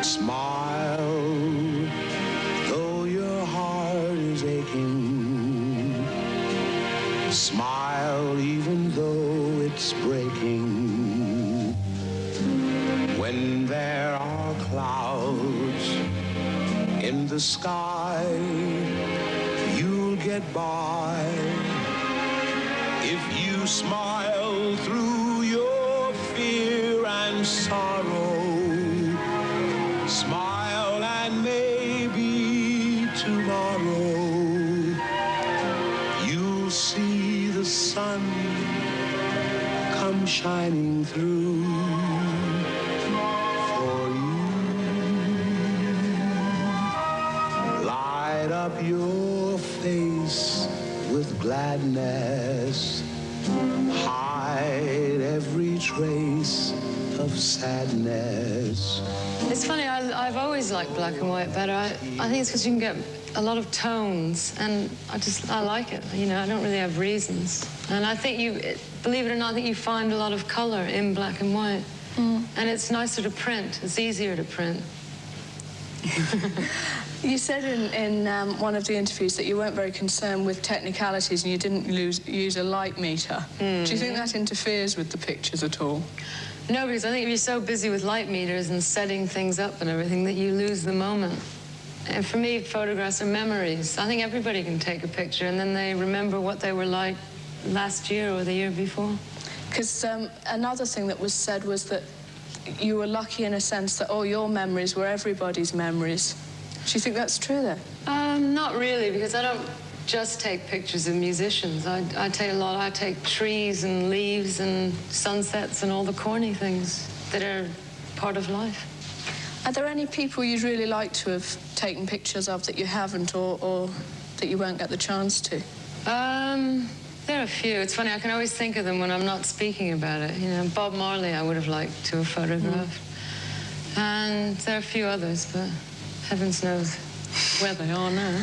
Smile, though your heart is aching. Smile, even though it's breaking. When there are clouds in the sky, you'll get by. If you smile through your fear and sorrow, smile and maybe tomorrow you'll see the sun come shining through for you. Light up your face with gladness. Hide every trace of sadness. It's funny, I've always liked black and white better. I think it's because you can get a lot of tones, and I like it. You know, I don't really have reasons. And I think believe it or not, I think you find a lot of color in black and white. And it's nicer to print. It's easier to print. You said in one of the interviews that you weren't very concerned with technicalities and you didn't use a light meter. Do you think that interferes with the pictures at all? No, because I think if you're so busy with light meters and setting things up and everything that you lose the moment. And for me, photographs are memories. I think everybody can take a picture and then they remember what they were like last year or the year before. Because another thing that was said was that you were lucky in a sense that all your memories were everybody's memories. Do you think that's true, then? Not really, because I don't just take pictures of musicians. I take a lot. I take trees and leaves and sunsets and all the corny things that are part of life. Are there any people you'd really like to have taken pictures of that you haven't, or that you won't get the chance to? There are a few. It's funny, I can always think of them when I'm not speaking about it. You know, Bob Marley I would have liked to have photographed. And there are a few others, but heavens knows where they are now.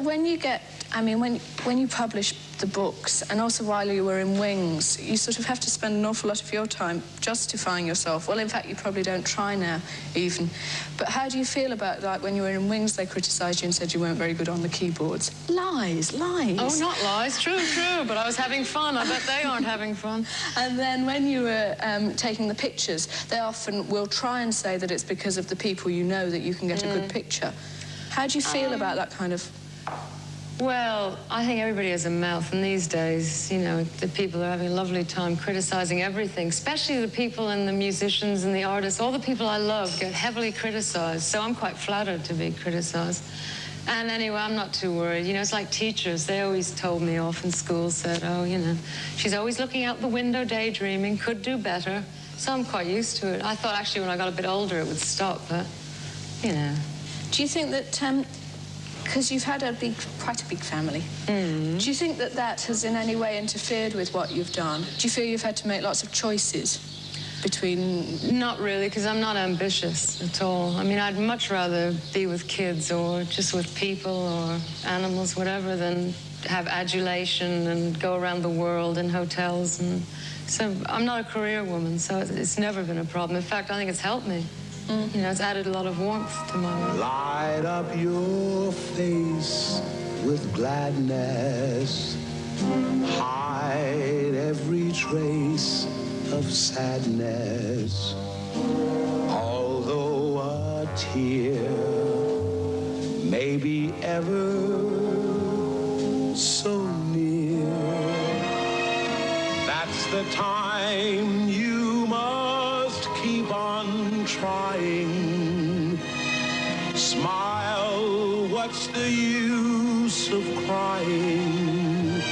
When you get, I mean, when you publish the books, and also while you were in Wings, you sort of have to spend an awful lot of your time justifying yourself. Well, in fact, you probably don't try now, even. But how do you feel about, like, when you were in Wings, they criticised you and said you weren't very good on the keyboards? Lies. Oh, not lies. True, but I was having fun. I bet they aren't having fun. And then when you were taking the pictures, they often will try and say that it's because of the people you know that you can get a good picture. How do you feel about that kind of... Well, I think everybody has a mouth, and these days, you know, the people are having a lovely time criticising everything, especially the people and the musicians and the artists. All the people I love get heavily criticised, so I'm quite flattered to be criticised. And anyway, I'm not too worried. You know, it's like teachers. They always told me off in school, said, oh, you know, she's always looking out the window daydreaming, could do better. So I'm quite used to it. I thought, actually, when I got a bit older, it would stop, but, you know. Do you think that... because you've had quite a big family. Do you think that that has in any way interfered with what you've done? Do you feel you've had to make lots of choices between... Not really, because I'm not ambitious at all. I mean, I'd much rather be with kids or just with people or animals, whatever, than have adulation and go around the world in hotels. And so I'm not a career woman, so it's never been a problem. In fact, I think it's helped me. You know, it's added a lot of warmth to my life. Light up your face with gladness. Hide every trace of sadness. Although a tear may be ever so near, that's the time you must keep on trying. Smile, what's the use of crying?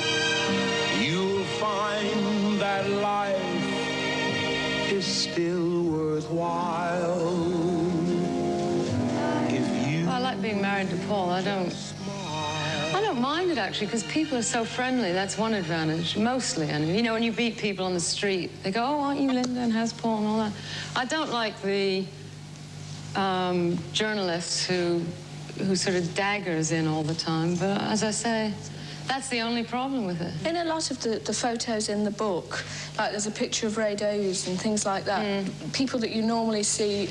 You'll find that life is still worthwhile if you... I like being married to Paul. I don't mind it, actually, because people are so friendly. That's one advantage, mostly. And, you know, when you meet people on the street, they go, oh, aren't you Linda, and how's Paul, and all that. I don't like the journalists who sort of daggers in all the time. But as I say, that's the only problem with it. In a lot of the photos in the book, like there's a picture of Ray Davies and things like that, people that you normally see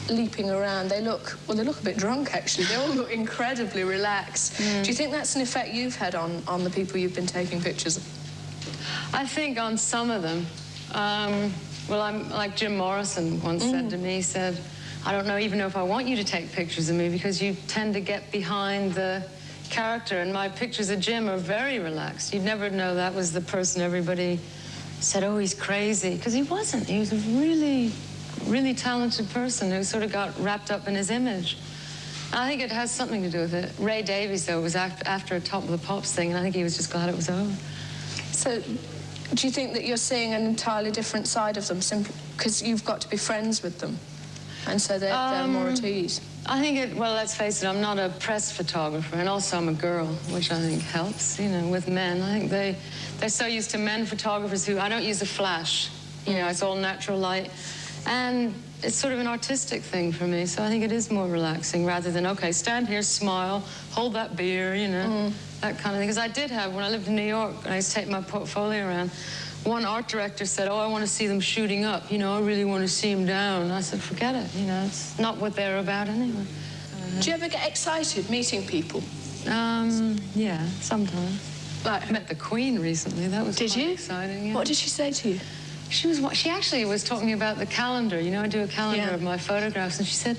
leaping around, they look a bit drunk, actually. They all look incredibly relaxed. Do you think that's an effect you've had on the people you've been taking pictures of? I think on some of them. Well, I'm like Jim Morrison once said to me, he said, I don't even know if I want you to take pictures of me because you tend to get behind the character, and my pictures of Jim are very relaxed. You'd never know that was the person everybody said, oh, he's crazy, because he wasn't. He was a really, really talented person who sort of got wrapped up in his image. I think it has something to do with it. Ray Davies, though, was after a Top of the Pops thing, and I think he was just glad it was over. So, do you think that you're seeing an entirely different side of them simply because you've got to be friends with them, and so they're more at ease? I think well, let's face it, I'm not a press photographer, and also I'm a girl, which I think helps, you know, with men. I think they're so used to men photographers who, I don't use a flash, you know, it's all natural light. And it's sort of an artistic thing for me, so I think it is more relaxing rather than, okay, stand here, smile, hold that beer, you know, that kind of thing. Because I did have, when I lived in New York, and I used to take my portfolio around, one art director said, oh, I want to see them shooting up. You know, I really want to see them down. And I said, forget it. You know, it's not what they're about anyway. Do you ever get excited meeting people? Yeah, sometimes. Like, I met the Queen recently. That was quite exciting. Yeah. What did she say to you? She actually was talking about the calendar. You know, I do a calendar of my photographs, and she said,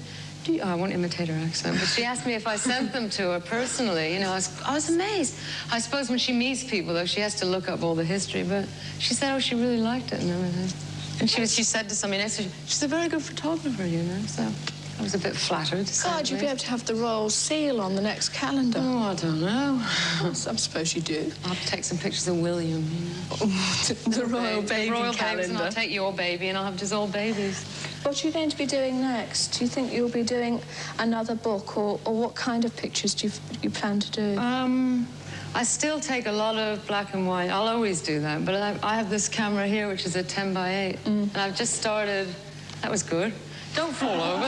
I won't imitate her accent, but she asked me if I sent them to her personally. You know, I was amazed. I suppose when she meets people, though, she has to look up all the history, but she said, oh, she really liked it and everything. And she said to somebody next to her, she's a very good photographer, you know, so I was a bit flattered. God, you'd be able to have the royal seal on the next calendar. Oh, I don't know. I suppose you do. I'll have to take some pictures of William, you know. The royal baby calendar. Babies, and I'll take your baby, and I'll have just all babies. What are you going to be doing next? Do you think you'll be doing another book, or what kind of pictures do you plan to do? I still take a lot of black and white. I'll always do that, but I have this camera here, which is a 10 by 8, and I've just started. That was good. Don't fall over.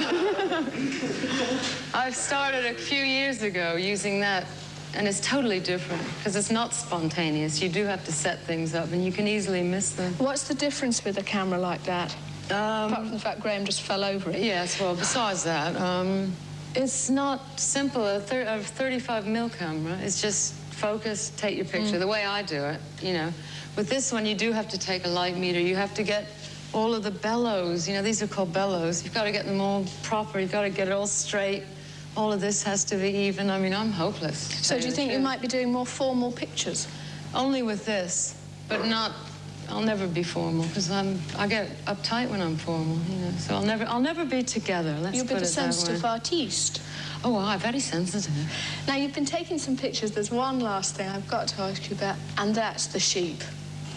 I've started a few years ago using that, and it's totally different because it's not spontaneous. You do have to set things up, and you can easily miss them. What's the difference with a camera like that? Apart from the fact Graham just fell over it. Yes, well, besides that, it's not simple. A 35mm camera is just focus, take your picture, the way I do it, you know. With this one, you do have to take a light meter. You have to get all of the bellows. You know, these are called bellows. You've got to get them all proper. You've got to get it all straight. All of this has to be even. I mean, I'm hopeless. So do you think you might be doing more formal pictures? Only with this, but not... I'll never be formal because I get uptight when I'm formal, you know. So I'll never be together. Let's You'll be put the it that way. sensitive artiste. Oh, I'm very sensitive. Now, you've been taking some pictures. There's one last thing I've got to ask you about, and that's the sheep.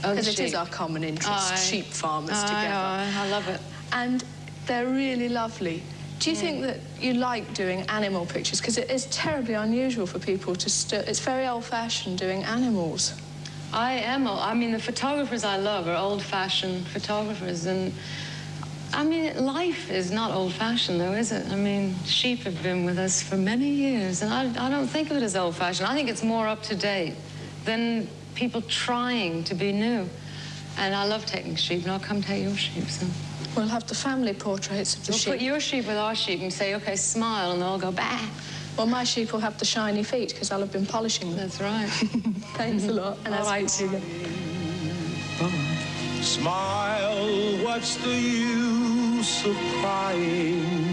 Because it is our common interest, sheep farmers together. I love it. And they're really lovely. Do you think that you like doing animal pictures? Because it is terribly unusual for people to it's very old-fashioned doing animals. I mean, the photographers I love are old-fashioned photographers, and I mean, life is not old-fashioned, though, is it? I mean, sheep have been with us for many years, and I don't think of it as old-fashioned. I think it's more up-to-date than people trying to be new. And I love taking sheep, and I'll come take your sheep, so. We'll have the family portraits of the sheep. We'll put your sheep with our sheep and say, okay, smile, and they'll all go, bah. Well, my sheep will have the shiny feet because I'll have been polishing them. That's right. Thanks a lot. And all right. Smile, what's the use of crying?